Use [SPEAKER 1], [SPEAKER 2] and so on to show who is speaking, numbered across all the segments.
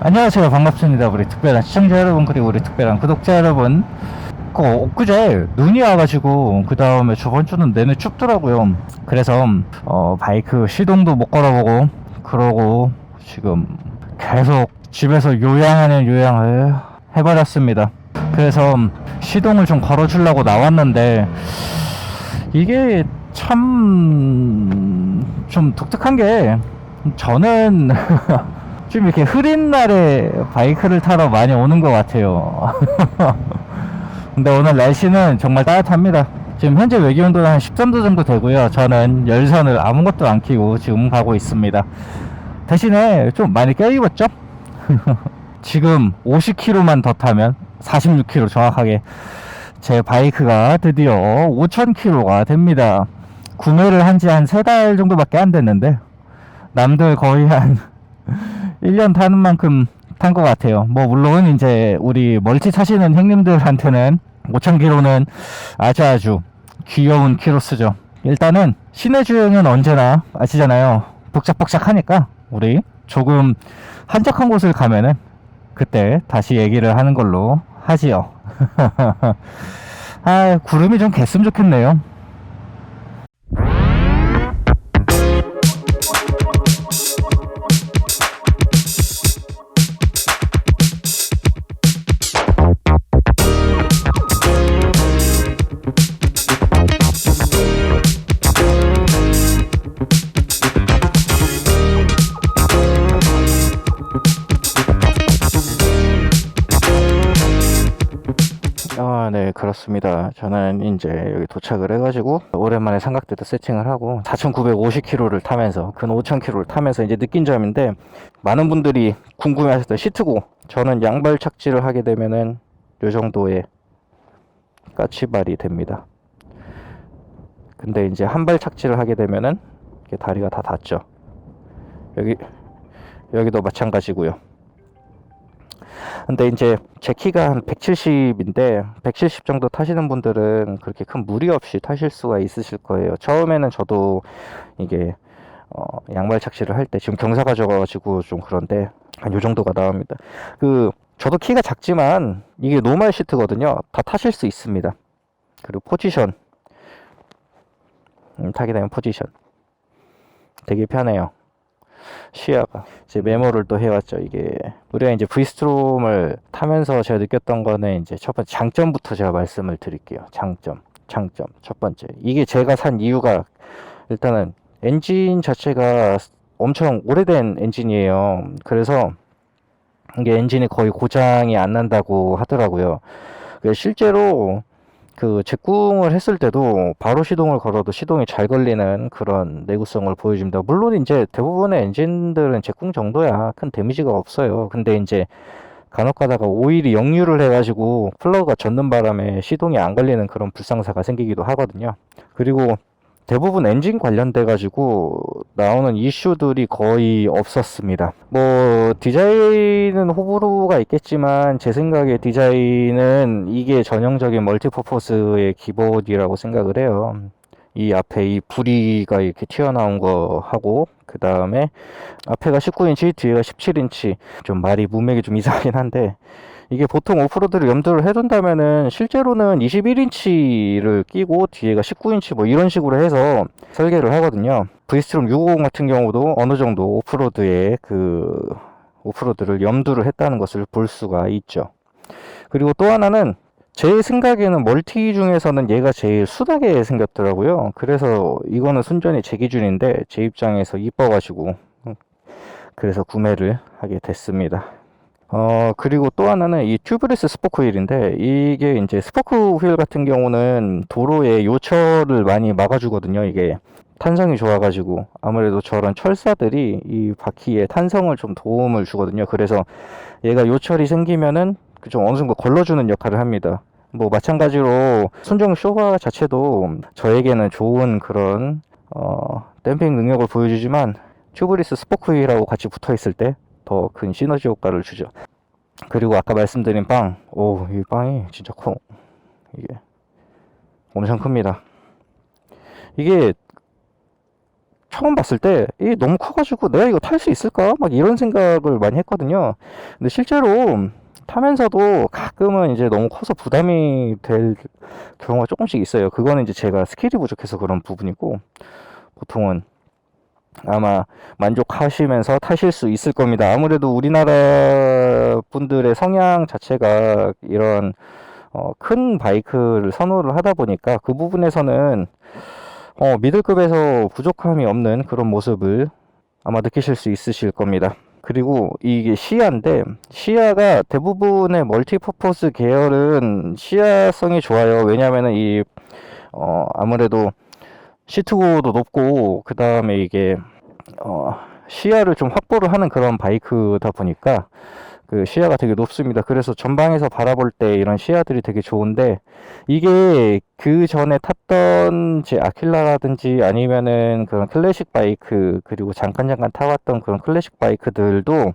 [SPEAKER 1] 안녕하세요. 반갑습니다. 우리 특별한 시청자 여러분, 그리고 우리 특별한 구독자 여러분. 엊그제 눈이 와가지고, 그 다음에 저번 주는 내내 춥더라고요. 그래서, 바이크 시동도 못 걸어보고, 그러고, 지금 계속 집에서 요양하는 요양을 해버렸습니다. 그래서 시동을 좀 걸어주려고 나왔는데, 이게 참, 좀 독특한 게, 저는, 좀 이렇게 흐린 날에 바이크를 타러 많이 오는 것 같아요. 근데 오늘 날씨는 정말 따뜻합니다. 지금 현재 외기온도는 한 13도 정도 되고요. 저는 열선을 아무것도 안 켜고 지금 가고 있습니다. 대신에 좀 많이 껴입었죠? 지금 50km만 더 타면 46km 정확하게 제 바이크가 드디어 5000km가 됩니다. 구매를 한 지 한 3달 정도밖에 안 됐는데 남들 거의 한 1년 타는 만큼 탄 것 같아요. 뭐 물론 이제 우리 멀티 타시는 형님들한테는 5000km는 아주 귀여운 키로수죠. 일단은 시내 주행은 언제나 아시잖아요. 복잡복잡하니까 우리 조금 한적한 곳을 가면은 그때 다시 얘기를 하는 걸로 하지요. 아, 구름이 좀 갰으면 좋겠네요. 네, 그렇습니다. 저는 이제 여기 도착을 해가지고 오랜만에 삼각대도 세팅을 하고 4950km를 타면서 근 5000km를 타면서 이제 느낀 점인데, 많은 분들이 궁금해하셨던 시트고, 저는 양발 착지를 하게 되면은 요 정도의 까치발이 됩니다. 근데 이제 한 발 착지를 하게 되면은 이렇게 다리가 다 닿죠. 여기도 마찬가지고요. 근데 이제 제 키가 한 170인데 170 정도 타시는 분들은 그렇게 큰 무리 없이 타실 수가 있으실 거예요. 처음에는 저도 이게 양말 착지를 할 때, 지금 경사가 져가지고 좀 그런데 한 요 정도가 나옵니다. 저도 키가 작지만 이게 노멀 시트거든요. 다 타실 수 있습니다. 그리고 포지션, 타게 되면 포지션 되게 편해요. 시야가 이제 메모를 또 해왔죠. 이게 우리가 이제 V스트롬을 타면서 제가 느꼈던 거는, 이제 첫 번째 장점부터 제가 말씀을 드릴게요. 장점 첫 번째, 이게 제가 산 이유가, 일단은 엔진 자체가 엄청 오래된 엔진이에요. 그래서 이게 엔진이 거의 고장이 안 난다고 하더라고요. 실제로 제궁을 했을 때도 바로 시동을 걸어도 시동이 잘 걸리는 그런 내구성을 보여줍니다. 물론 이제 대부분의 엔진들은 제궁 정도야 큰 데미지가 없어요. 근데 이제 간혹 가다가 오일이 역류를 해가지고 플러그가 젖는 바람에 시동이 안 걸리는 그런 불상사가 생기기도 하거든요. 그리고 대부분 엔진 관련돼 가지고 나오는 이슈들이 거의 없었습니다. 뭐 디자인은 호불호가 있겠지만, 제 생각에 디자인은 이게 전형적인 멀티퍼포스의 기본이라고 생각을 해요. 이 앞에 이 부리가 이렇게 튀어나온 거 하고, 그 다음에 앞에가 19인치 뒤에가 17인치, 좀 말이 문맥이 좀 이상하긴 한데, 이게 보통 오프로드를 염두를 해둔다면은 실제로는 21인치를 끼고 뒤에가 19인치 뭐 이런 식으로 해서 설계를 하거든요. V스트롬 650 같은 경우도 어느 정도 오프로드를 염두를 했다는 것을 볼 수가 있죠. 그리고 또 하나는, 제 생각에는 멀티 중에서는 얘가 제일 순하게 생겼더라고요. 그래서 이거는 순전히 제 기준인데, 제 입장에서 이뻐가지고 그래서 구매를 하게 됐습니다. 그리고 또 하나는 이 튜브레스 스포크 휠인데, 이게 이제 스포크 휠 같은 경우는 도로에 요철을 많이 막아주거든요. 이게 탄성이 좋아가지고 아무래도 저런 철사들이 이 바퀴에 탄성을 좀 도움을 주거든요. 그래서 얘가 요철이 생기면은 좀 어느 정도 걸러주는 역할을 합니다. 뭐 마찬가지로 순정 쇼바 자체도 저에게는 좋은 그런 댐핑 능력을 보여주지만, 튜브리스 스포크 휠하고 같이 붙어 있을 때 더 큰 시너지 효과를 주죠. 그리고 아까 말씀드린 이 빵이 진짜 커. 이게 엄청 큽니다. 이게 처음 봤을 때 이게 너무 커가지고 내가 이거 탈 수 있을까? 막 이런 생각을 많이 했거든요. 근데 실제로 타면서도 가끔은 이제 너무 커서 부담이 될 경우가 조금씩 있어요. 그거는 이제 제가 스킬이 부족해서 그런 부분이고, 보통은 아마 만족하시면서 타실 수 있을 겁니다. 아무래도 우리나라 분들의 성향 자체가 이런 큰 바이크를 선호를 하다 보니까 그 부분에서는 미들급에서 부족함이 없는 그런 모습을 아마 느끼실 수 있으실 겁니다. 그리고 이게 시야인데, 시야가 대부분의 멀티퍼포스 계열은 시야성이 좋아요. 왜냐하면 아무래도 시트고도 높고, 그 다음에 이게 시야를 좀 확보를 하는 그런 바이크다 보니까 그 시야가 되게 높습니다. 그래서 전방에서 바라볼 때 이런 시야들이 되게 좋은데, 이게 그 전에 탔던 제 아킬라라든지 아니면은 그런 클래식 바이크, 그리고 잠깐 타봤던 그런 클래식 바이크들도,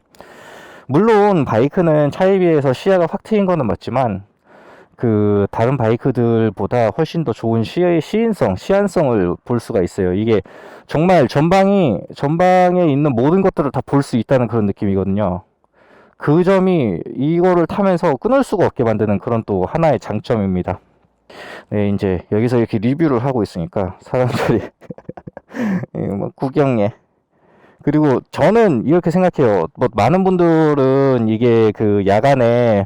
[SPEAKER 1] 물론 바이크는 차에 비해서 시야가 확 트인 거는 맞지만 그 다른 바이크들보다 훨씬 더 좋은 시안성을 볼 수가 있어요. 이게 정말 전방에 있는 모든 것들을 다 볼 수 있다는 그런 느낌이거든요. 그 점이 이거를 타면서 끊을 수가 없게 만드는 그런 또 하나의 장점입니다. 네, 이제 여기서 이렇게 리뷰를 하고 있으니까 사람들이 뭐 구경에. 그리고 저는 이렇게 생각해요. 뭐 많은 분들은 이게 그 야간에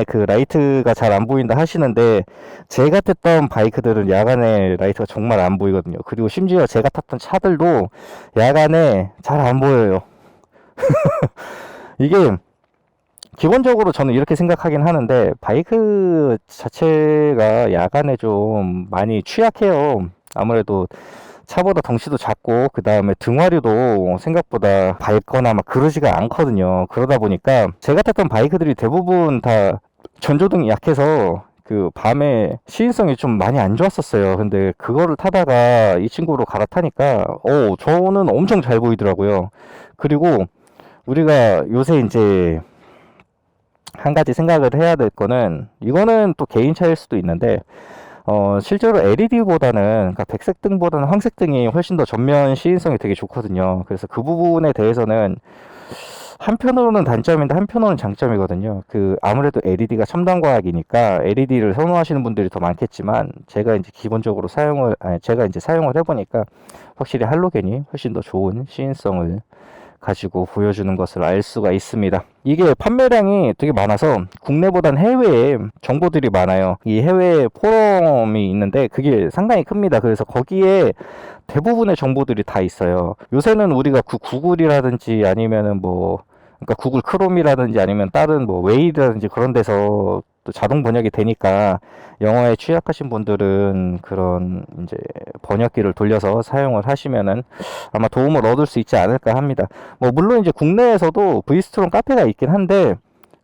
[SPEAKER 1] 그 라이트가 잘 안 보인다 하시는데, 제가 탔던 바이크들은 야간에 라이트가 정말 안 보이거든요. 그리고 심지어 제가 탔던 차들도 야간에 잘 안 보여요. 이게 기본적으로 저는 이렇게 생각하긴 하는데, 바이크 자체가 야간에 좀 많이 취약해요. 아무래도 차보다 덩치도 작고, 그 다음에 등화류도 생각보다 밝거나 막 그러지가 않거든요. 그러다 보니까 제가 탔던 바이크들이 대부분 다 전조등이 약해서 그 밤에 시인성이 좀 많이 안 좋았었어요. 근데 그거를 타다가 이 친구로 갈아타니까 저는 엄청 잘 보이더라고요. 그리고 우리가 요새 이제 한 가지 생각을 해야 될 거는, 이거는 또 개인 차일 수도 있는데, 실제로 LED보다는, 그러니까 백색등보다는 황색등이 훨씬 더 전면 시인성이 되게 좋거든요. 그래서 그 부분에 대해서는 한편으로는 단점인데 한편으로는 장점이거든요. 아무래도 LED가 첨단 과학이니까 LED를 선호하시는 분들이 더 많겠지만, 제가 이제 사용을 해보니까 확실히 할로겐이 훨씬 더 좋은 시인성을 가지고 보여주는 것을 알 수가 있습니다. 이게 판매량이 되게 많아서 국내보단 해외에 정보들이 많아요. 이 해외 포럼이 있는데 그게 상당히 큽니다. 그래서 거기에 대부분의 정보들이 다 있어요. 요새는 우리가 구글이라든지 아니면은 그러니까 구글 크롬이라든지 아니면 다른 웨이라든지 그런 데서 또 자동 번역이 되니까, 영어에 취약하신 분들은 그런 이제 번역기를 돌려서 사용을 하시면은 아마 도움을 얻을 수 있지 않을까 합니다. 물론 이제 국내에서도 브이스트롬 카페가 있긴 한데,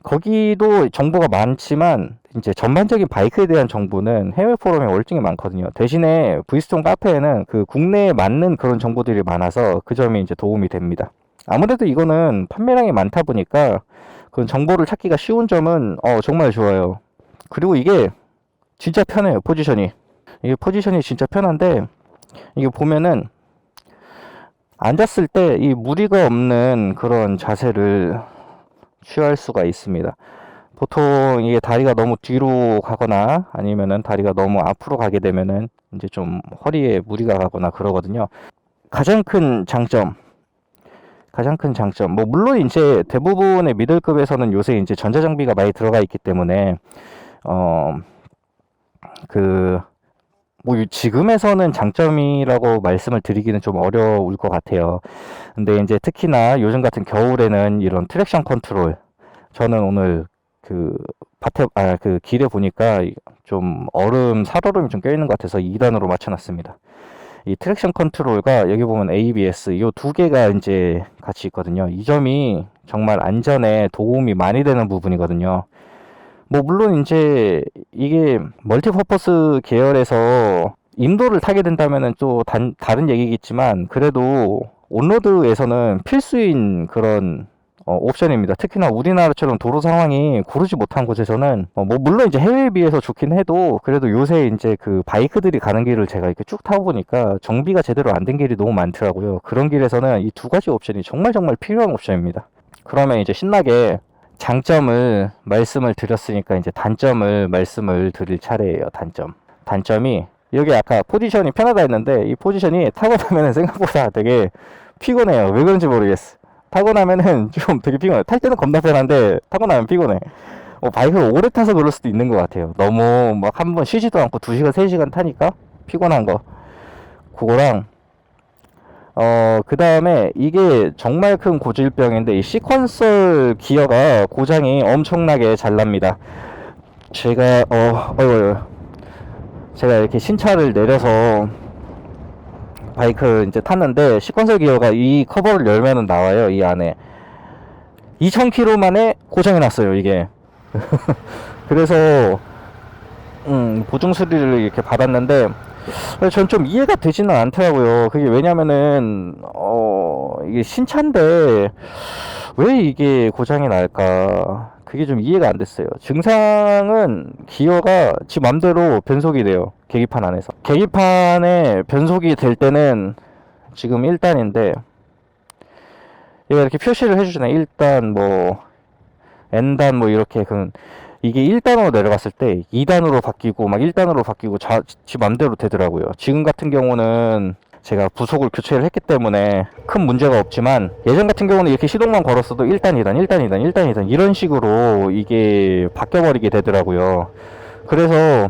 [SPEAKER 1] 거기도 정보가 많지만 이제 전반적인 바이크에 대한 정보는 해외 포럼에 월등히 많거든요. 대신에 브이스트롬 카페에는 그 국내에 맞는 그런 정보들이 많아서 그 점이 이제 도움이 됩니다. 아무래도 이거는 판매량이 많다 보니까 그 정보를 찾기가 쉬운 점은 정말 좋아요. 그리고 이게 진짜 편해요. 이게 포지션이 진짜 편한데, 이게 보면은 앉았을 때 이 무리가 없는 그런 자세를 취할 수가 있습니다. 보통 이게 다리가 너무 뒤로 가거나 아니면은 다리가 너무 앞으로 가게 되면은 이제 좀 허리에 무리가 가거나 그러거든요. 가장 큰 장점, 물론 이제 대부분의 미들급에서는 요새 이제 전자장비가 많이 들어가 있기 때문에, 지금에서는 장점이라고 말씀을 드리기는 좀 어려울 것 같아요. 근데 이제 특히나 요즘 같은 겨울에는 이런 트랙션 컨트롤, 저는 오늘 길에 보니까 좀 살얼음이 좀 껴있는 것 같아서 2단으로 맞춰놨습니다. 이 트랙션 컨트롤과 여기 보면 ABS, 이 두 개가 이제 같이 있거든요. 이 점이 정말 안전에 도움이 많이 되는 부분이거든요. 물론 이제 이게 멀티퍼포스 계열에서 인도를 타게 된다면은 또 다른 얘기겠지만, 그래도 온로드에서는 필수인 그런 옵션입니다. 특히나 우리나라처럼 도로 상황이 고르지 못한 곳에서는 뭐 물론 이제 해외에 비해서 좋긴 해도 그래도 요새 이제 그 바이크들이 가는 길을 제가 이렇게 쭉 타고 보니까 정비가 제대로 안 된 길이 너무 많더라고요. 그런 길에서는 이 두 가지 옵션이 정말 필요한 옵션입니다. 그러면 이제 신나게 장점을 말씀을 드렸으니까 이제 단점을 말씀을 드릴 차례예요. 단점이 여기 아까 포지션이 편하다 했는데 이 포지션이 타고 나면은 생각보다 되게 피곤해요. 왜 그런지 모르겠어. 타고 나면은 좀 되게 피곤해. 탈 때는 겁나 편한데 타고 나면 피곤해. 바이크를 오래 타서 그럴 수도 있는 것 같아요. 너무 막 한 번 쉬지도 않고 2시간, 3시간 타니까 피곤한 거. 그거랑 그 다음에 이게 정말 큰 고질병인데 이 시퀀설 기어가 고장이 엄청나게 잘 납니다. 제가 제가 이렇게 신차를 내려서 바이크 이제 탔는데 시퀀설 기어가 이 커버를 열면은 나와요. 이 안에 2000km 만에 고장이 났어요 이게. 그래서 보증 수리를 이렇게 받았는데 전 좀 이해가 되지는 않더라고요. 그게 왜냐면은 이게 신차인데 왜 이게 고장이 날까, 그게 좀 이해가 안 됐어요. 증상은 기어가 지 맘대로 변속이 돼요. 계기판 안에서. 계기판에 변속이 될 때는 지금 1단인데 얘가 이렇게 표시를 해주잖아요. 1단 뭐 N단 뭐 이렇게. 이게 1단으로 내려갔을 때 2단으로 바뀌고 막 1단으로 바뀌고 지 맘대로 되더라고요. 지금 같은 경우는 제가 부속을 교체를 했기 때문에 큰 문제가 없지만 예전 같은 경우는 이렇게 시동만 걸었어도 1단, 2단, 1단, 2단, 1단, 2단 이런 식으로 이게 바뀌어버리게 되더라고요. 그래서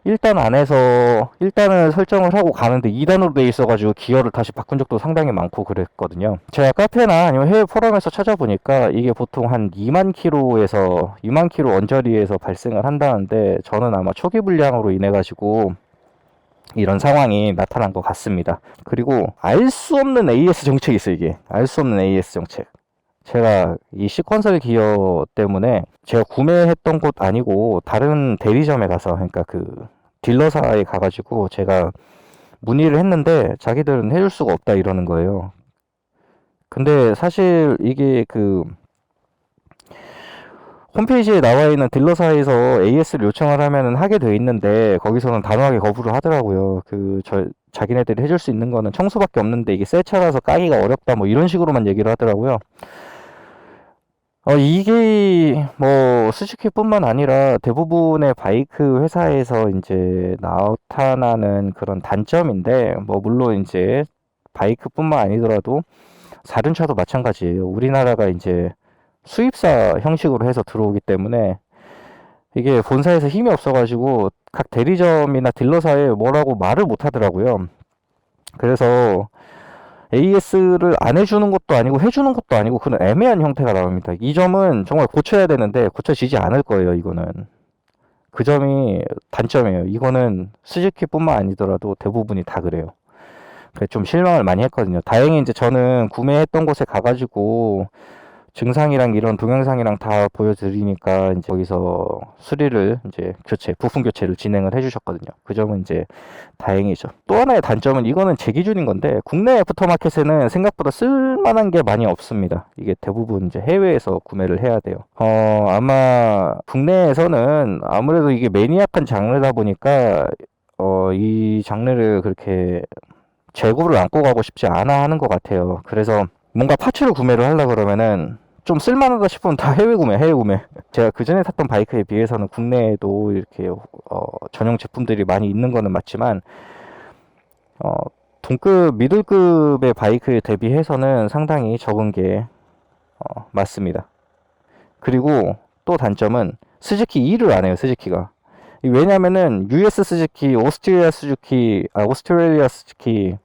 [SPEAKER 1] 1단 안에서 1단을 설정을 하고 가는데 2단으로 돼 있어가지고 기어를 다시 바꾼 적도 상당히 많고 그랬거든요. 제가 카페나 아니면 해외 포럼에서 찾아보니까 이게 보통 한 2만 킬로에서 2만 킬로 언저리에서 발생을 한다는데 저는 아마 초기 불량으로 인해 가지고 이런 상황이 나타난 것 같습니다. 그리고 알 수 없는 AS 정책이 있어요. 이게 알 수 없는 AS 정책. 제가 이 시퀀설 기어 때문에 제가 구매했던 곳 아니고 다른 대리점에 가서, 그러니까 그 딜러사에 가가지고 제가 문의를 했는데 자기들은 해줄 수가 없다 이러는 거예요. 근데 사실 이게 그 홈페이지에 나와 있는 딜러사에서 AS를 요청을 하면은 하게 돼 있는데 거기서는 단호하게 거부를 하더라고요. 자기네들이 해줄 수 있는 거는 청소밖에 없는데 이게 새 차라서 까기가 어렵다 뭐 이런 식으로만 얘기를 하더라고요. 이게 뭐 스즈키뿐만 아니라 대부분의 바이크 회사에서 이제 나타나는 그런 단점인데, 뭐 물론 이제 바이크뿐만 아니더라도 사륜차도 마찬가지예요. 우리나라가 이제 수입사 형식으로 해서 들어오기 때문에 이게 본사에서 힘이 없어가지고 각 대리점이나 딜러사에 뭐라고 말을 못 하더라고요. 그래서 AS를 안 해주는 것도 아니고 해주는 것도 아니고 그런 애매한 형태가 나옵니다. 이 점은 정말 고쳐야 되는데 고쳐지지 않을 거예요. 이거는 그 점이 단점이에요. 이거는 스즈키뿐만 아니더라도 대부분이 다 그래요. 그래서 좀 실망을 많이 했거든요. 다행히 이제 저는 구매했던 곳에 가가지고 증상이랑 이런 동영상이랑 다 보여드리니까 이제 거기서 수리를 이제 부품 교체를 진행을 해주셨거든요. 그 점은 이제 다행이죠. 또 하나의 단점은, 이거는 제 기준인 건데, 국내 애프터마켓에는 생각보다 쓸만한 게 많이 없습니다. 이게 대부분 이제 해외에서 구매를 해야 돼요. 아마 국내에서는 아무래도 이게 매니악한 장르다 보니까 이 장르를 그렇게 재고를 안고 가고 싶지 않아 하는 것 같아요. 그래서 뭔가 파츠를 구매를 하려고 그러면은 좀 쓸만하다 싶으면 다 해외 구매. 제가 그 전에 탔던 바이크에 비해서는 국내에도 이렇게 전용 제품들이 많이 있는 거는 맞지만 동급, 미들급의 바이크에 대비해서는 상당히 적은 게 맞습니다. 그리고 또 단점은 스즈키 일을 안 해요. 스즈키가. 왜냐면은 US 스즈키, 오스트레일리아 스즈키,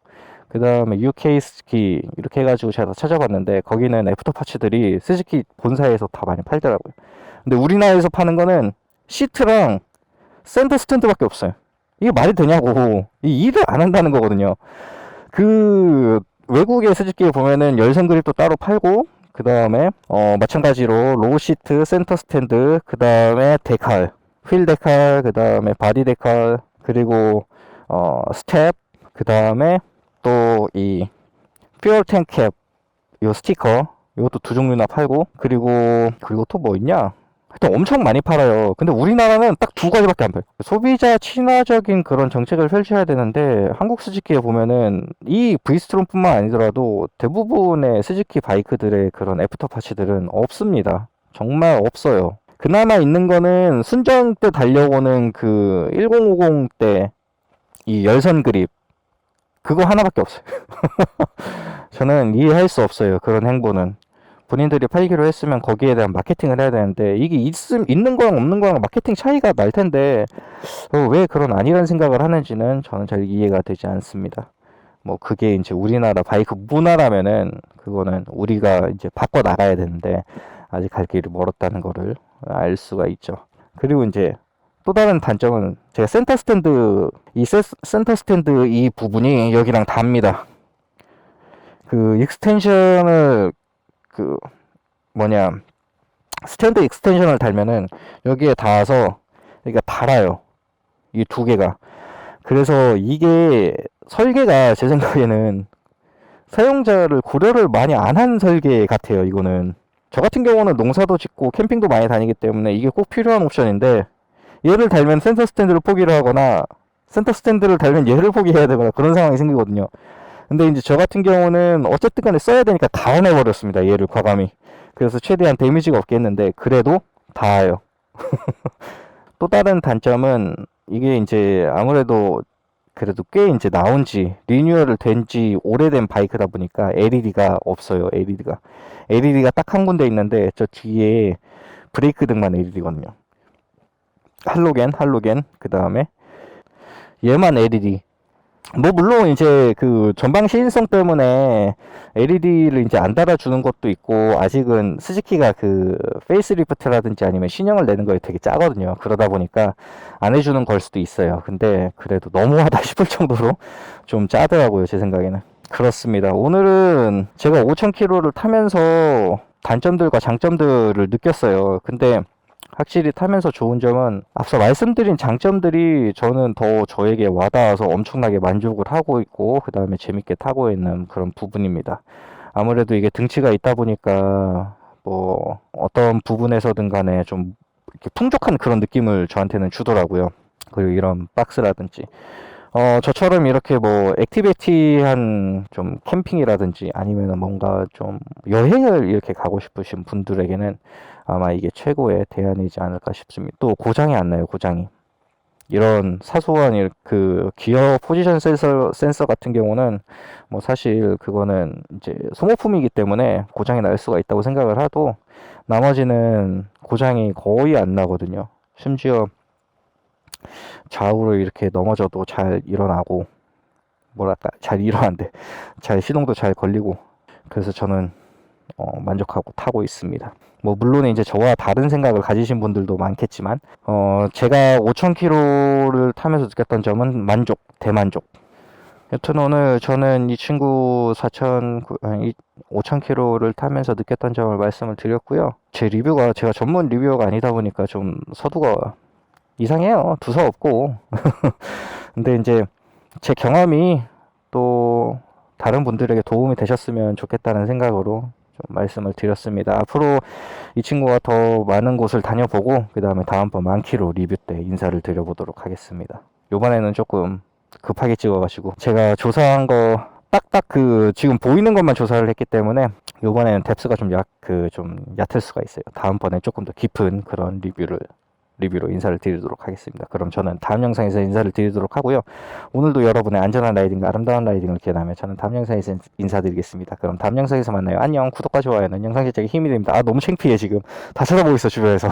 [SPEAKER 1] 그 다음에 UK 스즈키 이렇게 해가지고 제가 다 찾아봤는데 거기는 애프터 파츠들이 스즈키 본사에서 다 많이 팔더라고요. 근데 우리나라에서 파는 거는 시트랑 센터 스탠드밖에 없어요. 이게 말이 되냐고. 이 일을 안 한다는 거거든요. 그 외국의 스즈키에 보면은 열선 그립도 따로 팔고, 그 다음에 마찬가지로 로우 시트, 센터 스탠드, 그 다음에 데칼, 휠 데칼, 그 다음에 바디 데칼, 그리고 스텝, 그 다음에 또 이 퓨얼 탱캡 요 스티커, 이것도 두 종류나 팔고, 그리고 또 뭐 있냐? 하여튼 엄청 많이 팔아요. 근데 우리나라는 딱 두 가지밖에 안 팔아요. 소비자 친화적인 그런 정책을 펼쳐야 되는데, 한국 스즈키에 보면은 이 브이스트롬뿐만 아니더라도 대부분의 스즈키 바이크들의 그런 애프터 파츠들은 없습니다. 정말 없어요. 그나마 있는 거는 순정 때 달려오는 그 1050 때 이 열선 그립, 그거 하나밖에 없어요. 저는 이해할 수 없어요. 그런 행보는. 본인들이 팔기로 했으면 거기에 대한 마케팅을 해야 되는데, 이게 있는 거랑 없는 거랑 마케팅 차이가 날 텐데, 왜 그런 아니란 생각을 하는지는 저는 잘 이해가 되지 않습니다. 뭐 그게 이제 우리나라 바이크 문화라면은 그거는 우리가 이제 바꿔 나가야 되는데, 아직 갈 길이 멀었다는 거를 알 수가 있죠. 그리고 이제 또 다른 단점은 제가 센터 스탠드 이 부분이 여기랑 닿습니다. 그 익스텐션을 그 뭐냐 스탠드 익스텐션을 달면은 여기에 닿아서 여기가 달아요. 이 두 개가. 그래서 이게 설계가 제 생각에는 사용자를 고려를 많이 안 한 설계 같아요. 이거는 저 같은 경우는 농사도 짓고 캠핑도 많이 다니기 때문에 이게 꼭 필요한 옵션인데, 얘를 달면 센터 스탠드를 포기를 하거나 센터 스탠드를 달면 얘를 포기해야 되거나 그런 상황이 생기거든요. 근데 이제 저 같은 경우는 어쨌든 간에 써야 되니까 갈아내 버렸습니다. 얘를 과감히. 그래서 최대한 데미지가 없게 했는데 그래도 닿아요. 또 다른 단점은 이게 이제 아무래도 그래도 꽤 이제 나온 지 리뉴얼을 된 지 오래된 바이크다 보니까 LED가 없어요. LED가 딱 한 군데 있는데 저 뒤에 브레이크 등만 LED거든요. 할로겐 그 다음에 얘만 LED. 뭐 물론 이제 그 전방 시인성 때문에 LED를 이제 안 달아주는 것도 있고, 아직은 스즈키가 그 페이스리프트라든지 아니면 신형을 내는 거에 되게 짜거든요. 그러다 보니까 안 해주는 걸 수도 있어요. 근데 그래도 너무하다 싶을 정도로 좀 짜더라고요, 제 생각에는. 그렇습니다. 오늘은 제가 5000km를 타면서 단점들과 장점들을 느꼈어요. 근데 확실히 타면서 좋은 점은 앞서 말씀드린 장점들이 저는 더 저에게 와닿아서 엄청나게 만족을 하고 있고, 그 다음에 재밌게 타고 있는 그런 부분입니다. 아무래도 이게 등치가 있다 보니까 뭐 어떤 부분에서든 간에 좀 이렇게 풍족한 그런 느낌을 저한테는 주더라고요. 그리고 이런 박스라든지 저처럼 이렇게 뭐 액티비티한 좀 캠핑이라든지 아니면 뭔가 좀 여행을 이렇게 가고 싶으신 분들에게는 아마 이게 최고의 대안이지 않을까 싶습니다. 또 고장이 안 나요, 고장이. 이런 사소한 그 기어 포지션 센서 같은 경우는 뭐 사실 그거는 이제 소모품이기 때문에 고장이 날 수가 있다고 생각을 하도, 나머지는 고장이 거의 안 나거든요. 심지어 좌우로 이렇게 넘어져도 잘 일어나고, 뭐랄까 잘 일어난대, 잘 시동도 잘 걸리고, 그래서 저는 만족하고 타고 있습니다. 뭐 물론 이제 저와 다른 생각을 가지신 분들도 많겠지만 제가 5000km를 타면서 느꼈던 점은 대만족. 여튼 오늘 저는 이 친구 5000km를 타면서 느꼈던 점을 말씀을 드렸고요. 제 리뷰가 제가 전문 리뷰어가 아니다 보니까 좀 서두가 이상해요. 두서 없고. 근데 이제 제 경험이 또 다른 분들에게 도움이 되셨으면 좋겠다는 생각으로 좀 말씀을 드렸습니다. 앞으로 이 친구가 더 많은 곳을 다녀보고 그 다음에 다음번 만키로 리뷰 때 인사를 드려보도록 하겠습니다. 요번에는 조금 급하게 찍어가지고 제가 조사한 거 딱딱 지금 보이는 것만 조사를 했기 때문에 요번에는 뎁스가 좀 얕을 수가 있어요. 다음번에 조금 더 깊은 그런 리뷰로 인사를 드리도록 하겠습니다. 그럼 저는 다음 영상에서 인사를 드리도록 하고요. 오늘도 여러분의 안전한 라이딩과 아름다운 라이딩을 기원하며 저는 다음 영상에서 인사드리겠습니다. 그럼 다음 영상에서 만나요. 안녕. 구독과 좋아요는 영상 제작에 힘이 됩니다. 너무 창피해 지금. 다 쳐다보고 있어 주변에서.